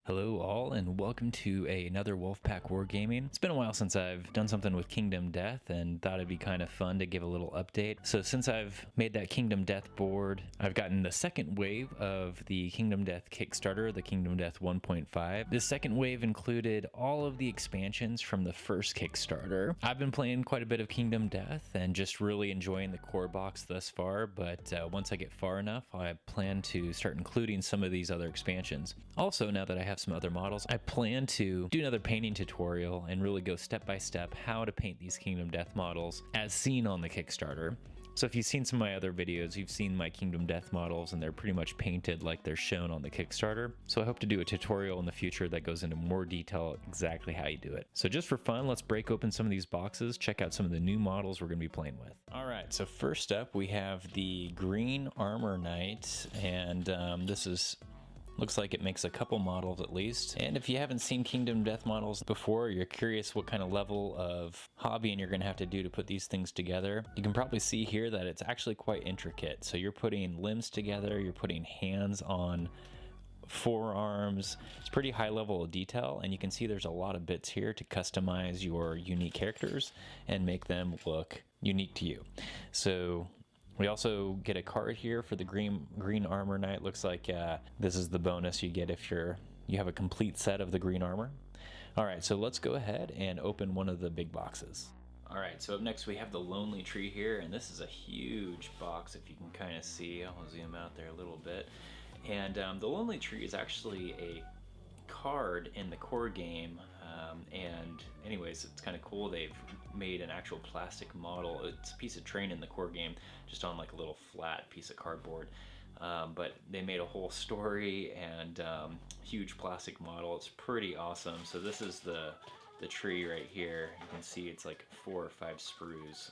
Hello all, and welcome to another Wolfpack Wargaming. It's been a while since I've done something with Kingdom Death, and thought it'd be kind of fun to give a little update. So since I've made that Kingdom Death board, I've gotten the second wave of the Kingdom Death Kickstarter, the Kingdom Death 1.5. This second wave included all of the expansions from the first Kickstarter. I've been playing quite a bit of Kingdom Death and just really enjoying the core box thus far, but once I get far enough, I plan to start including some of these other expansions. Also, now that I have some other models, I plan to do another painting tutorial and really go step by step how to paint these Kingdom Death models as seen on the Kickstarter. So if you've seen some of my other videos, you've seen my Kingdom Death models and they're pretty much painted like they're shown on the Kickstarter. So I hope to do a tutorial in the future that goes into more detail exactly how you do it. So just for fun, let's break open some of these boxes, check out some of the new models we're going to be playing with. All right, so first up we have the Green Armor Knight, and looks like it makes a couple models at least. And if you haven't seen Kingdom Death models before, you're curious what kind of level of hobbying you're gonna have to do to put these things together, you can probably see here that it's actually quite intricate. So you're putting limbs together, you're putting hands on forearms. It's pretty high level of detail, and you can see there's a lot of bits here to customize your unique characters and make them look unique to you. So we also get a card here for the green armor knight. Looks like this is the bonus you get if you have a complete set of the green armor. All right, so let's go ahead and open one of the big boxes. All right, so up next we have the Lonely Tree here, and this is a huge box if you can kind of see. I'll zoom out there a little bit. And the Lonely Tree is actually a card in the core game, and anyways, it's kind of cool. They've made an actual plastic model. It's a piece of terrain in the core game, just on like a little flat piece of cardboard, but they made a whole story and huge plastic model. It's pretty awesome. So this is the tree right here. You can see it's like 4 or 5 sprues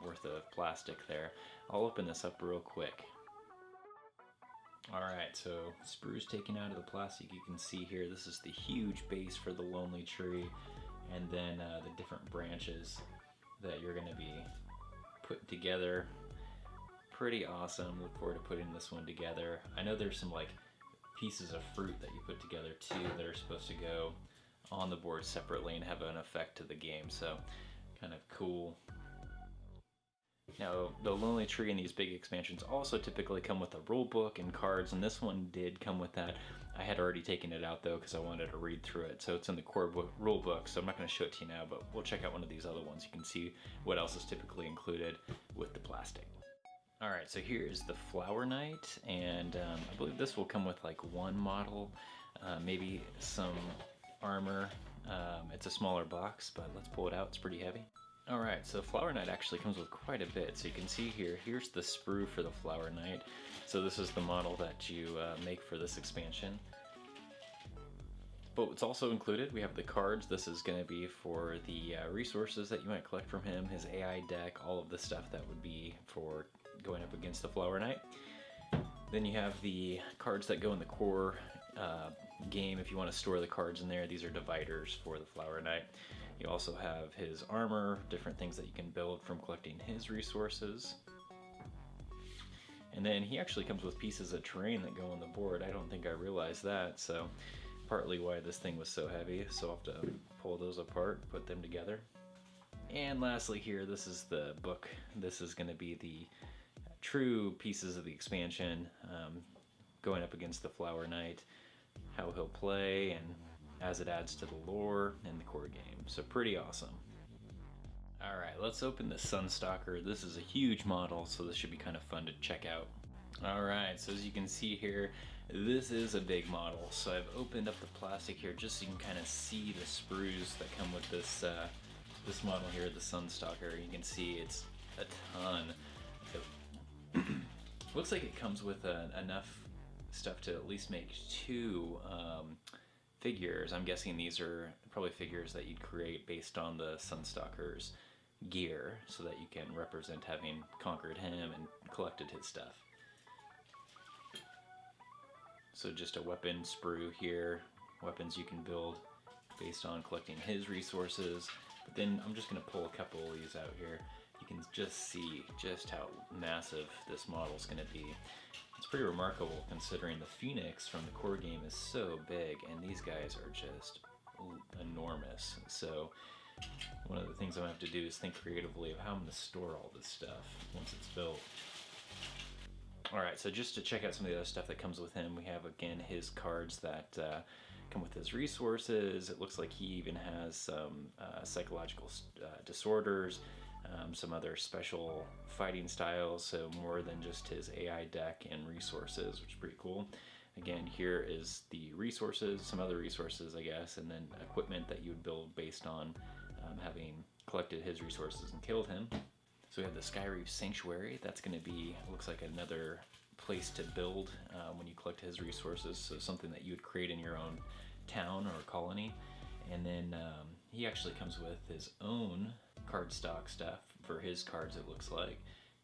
worth of plastic there. I'll open this up real quick. Alright, so sprues taken out of the plastic. You can see here, this is the huge base for the Lonely Tree, and then the different branches that you're going to be putting together. Pretty awesome. Look forward to putting this one together. I know there's some like pieces of fruit that you put together too that are supposed to go on the board separately and have an effect to the game, so kind of cool. Now, the Lonely Tree and these big expansions also typically come with a rule book and cards, and this one did come with that. I had already taken it out though because I wanted to read through it, so it's in the core rule book, so I'm not going to show it to you now, but we'll check out one of these other ones. You can see what else is typically included with the plastic. Alright, so here's the Flower Knight, and I believe this will come with like one model, maybe some armor. It's a smaller box, but let's pull it out. It's pretty heavy. Alright, so Flower Knight actually comes with quite a bit. So you can see here, here's the sprue for the Flower Knight. So this is the model that you make for this expansion. But what's also included, we have the cards. This is going to be for the resources that you might collect from him, his AI deck, all of the stuff that would be for going up against the Flower Knight. Then you have the cards that go in the core game if you want to store the cards in there. These are dividers for the Flower Knight. You also have his armor, different things that you can build from collecting his resources. And then he actually comes with pieces of terrain that go on the board. I don't think I realized that, so partly why this thing was so heavy. So I'll have to pull those apart, put them together. And lastly here, this is the book. This is going to be the true pieces of the expansion, going up against the Flower Knight, how he'll play, and as it adds to the lore in the core game. So pretty awesome. Alright, let's open the Sunstalker. This is a huge model, so this should be kind of fun to check out. Alright, so as you can see here, this is a big model. So I've opened up the plastic here just so you can kind of see the sprues that come with this this model here, the Sunstalker. You can see it's a ton. Looks like it comes with enough stuff to at least make 2 figures. I'm guessing these are probably figures that you'd create based on the Sunstalker's gear, so that you can represent having conquered him and collected his stuff. So just a weapon sprue here, weapons you can build based on collecting his resources. But then I'm just going to pull a couple of these out here. You can just see just how massive this model is going to be. It's pretty remarkable considering the Phoenix from the core game is so big, and these guys are just enormous. So one of the things I'm gonna have to do is think creatively of how I'm gonna store all this stuff once it's built. Alright, so just to check out some of the other stuff that comes with him, we have again his cards that come with his resources. It looks like he even has some psychological disorders, some other special fighting styles, so more than just his AI deck and resources, which is pretty cool. Again, here is the resources, some other resources, I guess, and then equipment that you would build based on having collected his resources and killed him. So we have the Skyreef Sanctuary. That's going to be, looks like another place to build when you collect his resources, so something that you would create in your own town or colony. And then he actually comes with his own cardstock stuff for his cards, it looks like.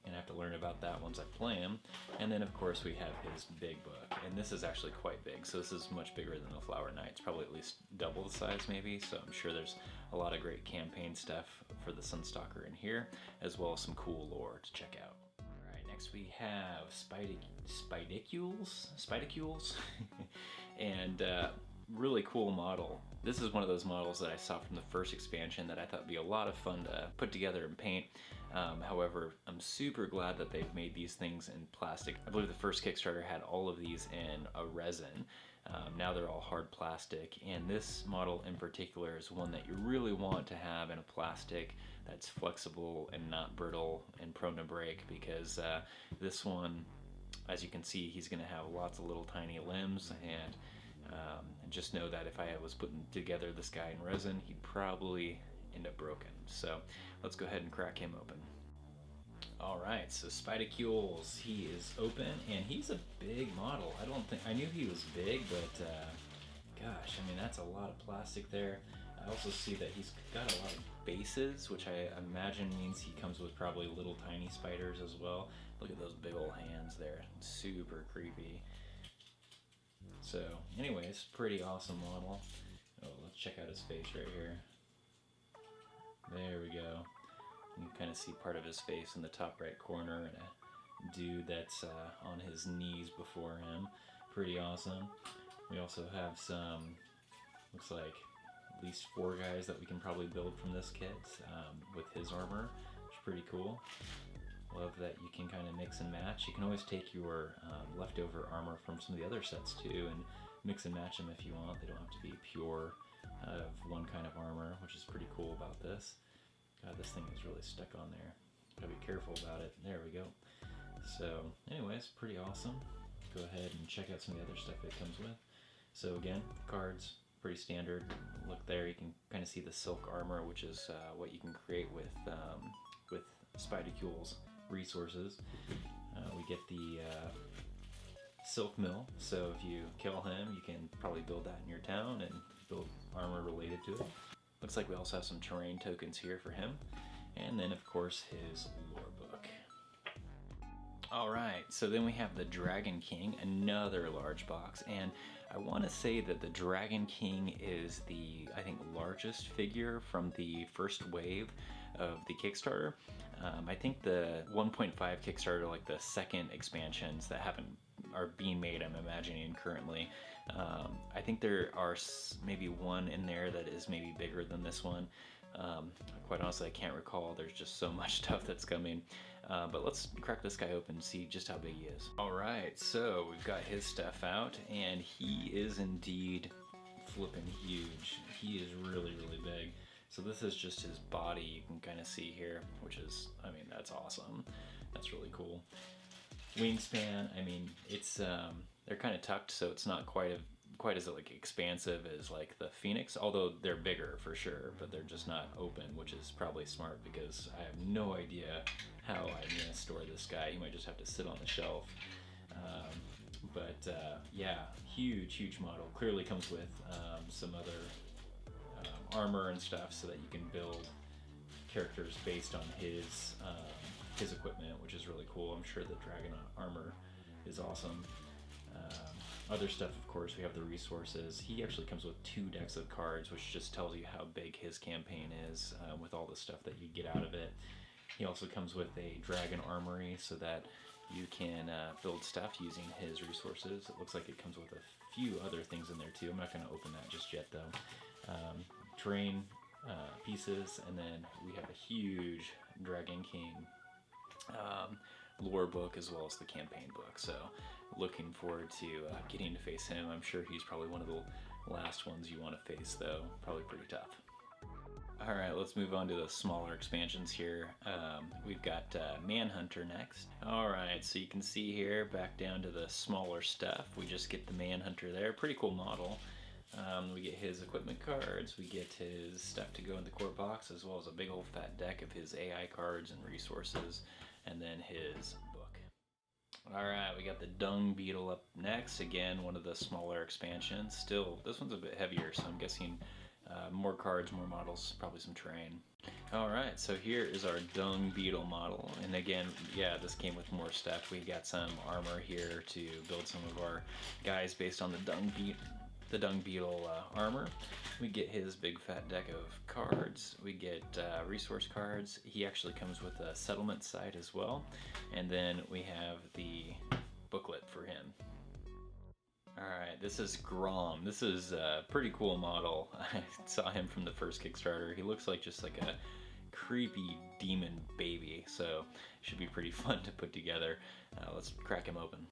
And I have to learn about that once I play him. And then of course we have his big book, and this is actually quite big, so this is much bigger than the Flower Knights, probably at least double the size maybe, so I'm sure there's a lot of great campaign stuff for the Sunstalker in here, as well as some cool lore to check out. Alright, next we have Spidicules? And really cool model. This is one of those models that I saw from the first expansion that I thought would be a lot of fun to put together and paint. However, I'm super glad that they've made these things in plastic. I believe the first Kickstarter had all of these in a resin. Now they're all hard plastic, and this model in particular is one that you really want to have in a plastic that's flexible and not brittle and prone to break, because this one, as you can see, he's going to have lots of little tiny limbs, and just know that if I was putting together this guy in resin, he'd probably end up broken. So let's go ahead and crack him open. Alright, so Spidicules, he is open, and he's a big model. I knew he was big, but gosh, I mean, that's a lot of plastic there. I also see that he's got a lot of bases, which I imagine means he comes with probably little tiny spiders as well. Look at those big old hands there, super creepy. So anyways, pretty awesome model. Oh, let's check out his face right here. There we go. You can kind of see part of his face in the top right corner, and a dude that's on his knees before him. Pretty awesome. We also have some, looks like at least 4 guys that we can probably build from this kit with his armor, which is pretty cool. Love that you can kind of mix and match. You can always take your leftover armor from some of the other sets too and mix and match them if you want. They don't have to be pure out of one kind of armor, which is pretty cool about this. God, this thing is really stuck on there. Gotta be careful about it. There we go. So anyways, pretty awesome. Go ahead and check out some of the other stuff it comes with. So again, cards, pretty standard. Look there, you can kind of see the silk armor, which is what you can create with Spidicules resources. We get the silk mill, so if you kill him, you can probably build that in your town and build armor related to it. Looks like we also have some terrain tokens here for him, and then of course his lore book. Alright, so then we have the Dragon King, another large box, and I want to say that the Dragon King is the, I think, largest figure from the first wave of the Kickstarter. I think the 1.5 Kickstarter, like the second expansions that are being made, I'm imagining currently. I think there are maybe one in there that is maybe bigger than this one. Quite honestly, I can't recall. There's just so much stuff that's coming. But let's crack this guy open and see just how big he is. Alright, so we've got his stuff out, and he is indeed flipping huge. He is really, really big. So this is just his body, you can kind of see here, which is, I mean, that's awesome. That's really cool. Wingspan, I mean, it's they're kind of tucked, so it's not quite as like expansive as like the Phoenix, although they're bigger for sure, but they're just not open, which is probably smart because I have no idea how I'm gonna store this guy. He might just have to sit on the shelf. Yeah, huge model. Clearly comes with some other armor and stuff so that you can build characters based on his equipment, which is really cool. I'm sure the dragon armor is awesome. Other stuff, of course, we have the resources. He actually comes with 2 decks of cards, which just tells you how big his campaign is with all the stuff that you get out of it. He also comes with a dragon armory so that you can build stuff using his resources. It looks like it comes with a few other things in there too. I'm not going to open that just yet though. Terrain pieces, and then we have a huge Dragon King lore book as well as the campaign book. So looking forward to getting to face him. I'm sure he's probably one of the last ones you want to face though. Probably pretty tough. Alright, let's move on to the smaller expansions here. We've got Manhunter next. Alright, so you can see here, back down to the smaller stuff. We just get the Manhunter there. Pretty cool model. We get his equipment cards, we get his stuff to go in the core box, as well as a big old fat deck of his AI cards and resources, and then his book. Alright, we got the Dung Beetle up next. Again, one of the smaller expansions. Still, this one's a bit heavier, so I'm guessing more cards, more models, probably some terrain. Alright, so here is our Dung Beetle model, and again, yeah, this came with more stuff. We got some armor here to build some of our guys based on the Dung Beetle armor. We get his big fat deck of cards. We get resource cards. He actually comes with a settlement site as well, and then we have the booklet for him. Alright, this is Grom. This is a pretty cool model. I saw him from the first Kickstarter. He looks like just like a creepy demon baby, so should be pretty fun to put together. Let's crack him open.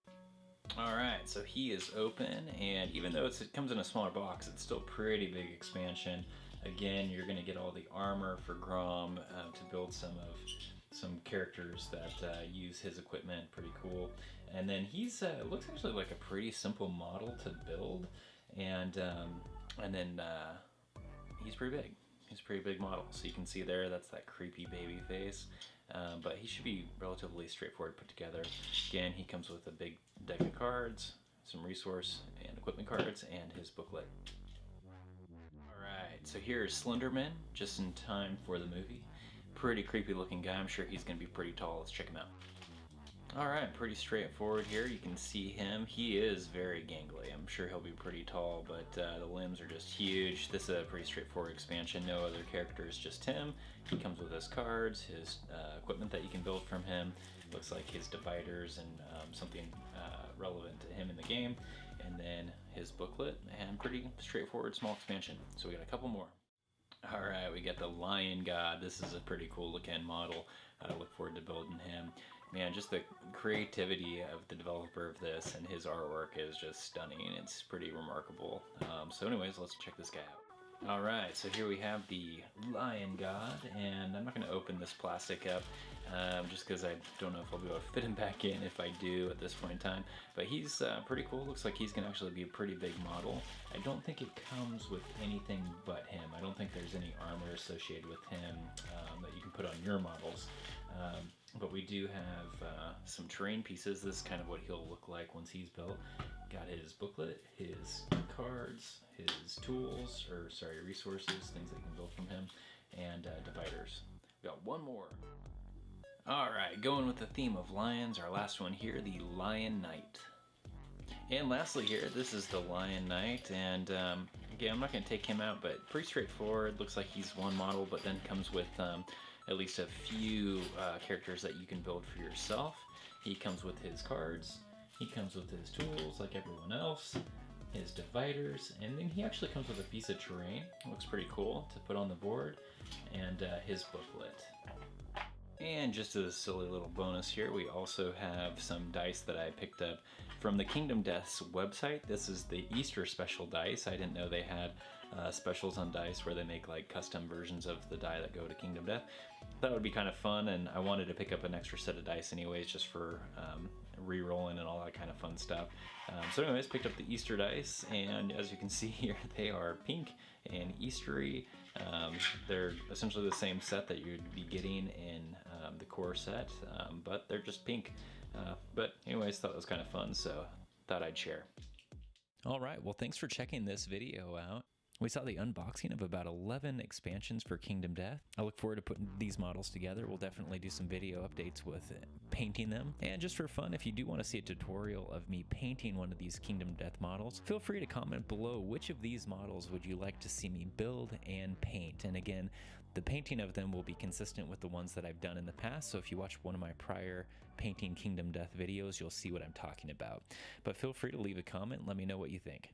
Alright, so he is open, and even though it comes in a smaller box, it's still a pretty big expansion. Again, you're going to get all the armor for Grom to build some characters that use his equipment. Pretty cool. And then he's looks actually like a pretty simple model to build, and then he's pretty big. He's a pretty big model. So you can see there, that's that creepy baby face. But he should be relatively straightforward put together. Again, he comes with a big deck of cards, some resource and equipment cards, and his booklet. Alright, so here's Slenderman, just in time for the movie. Pretty creepy looking guy. I'm sure he's going to be pretty tall. Let's check him out. Alright, pretty straightforward here. You can see him. He is very gangly. I'm sure he'll be pretty tall, but the limbs are just huge. This is a pretty straightforward expansion. No other characters, just him. He comes with his cards, his equipment that you can build from him. Looks like his dividers and something relevant to him in the game. And then his booklet, and pretty straightforward small expansion. So we got a couple more. Alright, we got the Lion God. This is a pretty cool looking model. I look forward to building him. Man, just the creativity of the developer of this and his artwork is just stunning. It's pretty remarkable. So anyways, let's check this guy out. Alright, so here we have the Lion God, and I'm not going to open this plastic up just because I don't know if I'll be able to fit him back in if I do at this point in time. But he's pretty cool. Looks like he's going to actually be a pretty big model. I don't think it comes with anything but him. I don't think there's any armor associated with him that you can put on your models. But we do have some terrain pieces. This is kind of what he'll look like once he's built. Got his booklet, his cards, his tools, resources, things that you can build from him, and dividers. We got one more. Alright, going with the theme of lions, our last one here, the Lion Knight. And lastly here, this is the Lion Knight, and again, I'm not going to take him out, but pretty straightforward. Looks like he's one model, but then comes with at least a few characters that you can build for yourself. He comes with his cards, he comes with his tools like everyone else, his dividers, and then he actually comes with a piece of terrain. Looks pretty cool to put on the board, and his booklet. And just as a silly little bonus here, we also have some dice that I picked up from the Kingdom Death's website. This is the Easter special dice. I didn't know they had specials on dice where they make like custom versions of the die that go to Kingdom Death. That would be kind of fun, and I wanted to pick up an extra set of dice anyways, just for re-rolling and all that kind of fun stuff. So anyways, picked up the Easter dice, and as you can see here, they are pink and Eastery. They're essentially the same set that you'd be getting in the core set, but they're just pink. But anyways, thought it was kind of fun, so thought I'd share. Alright, well thanks for checking this video out. We saw the unboxing of about 11 expansions for Kingdom Death. I look forward to putting these models together. We'll definitely do some video updates with painting them. And just for fun, if you do want to see a tutorial of me painting one of these Kingdom Death models, feel free to comment below which of these models would you like to see me build and paint. And again, The painting of them will be consistent with the ones that I've done in the past, so if you watch one of my prior painting Kingdom Death videos, you'll see what I'm talking about. But feel free to leave a comment and let me know what you think.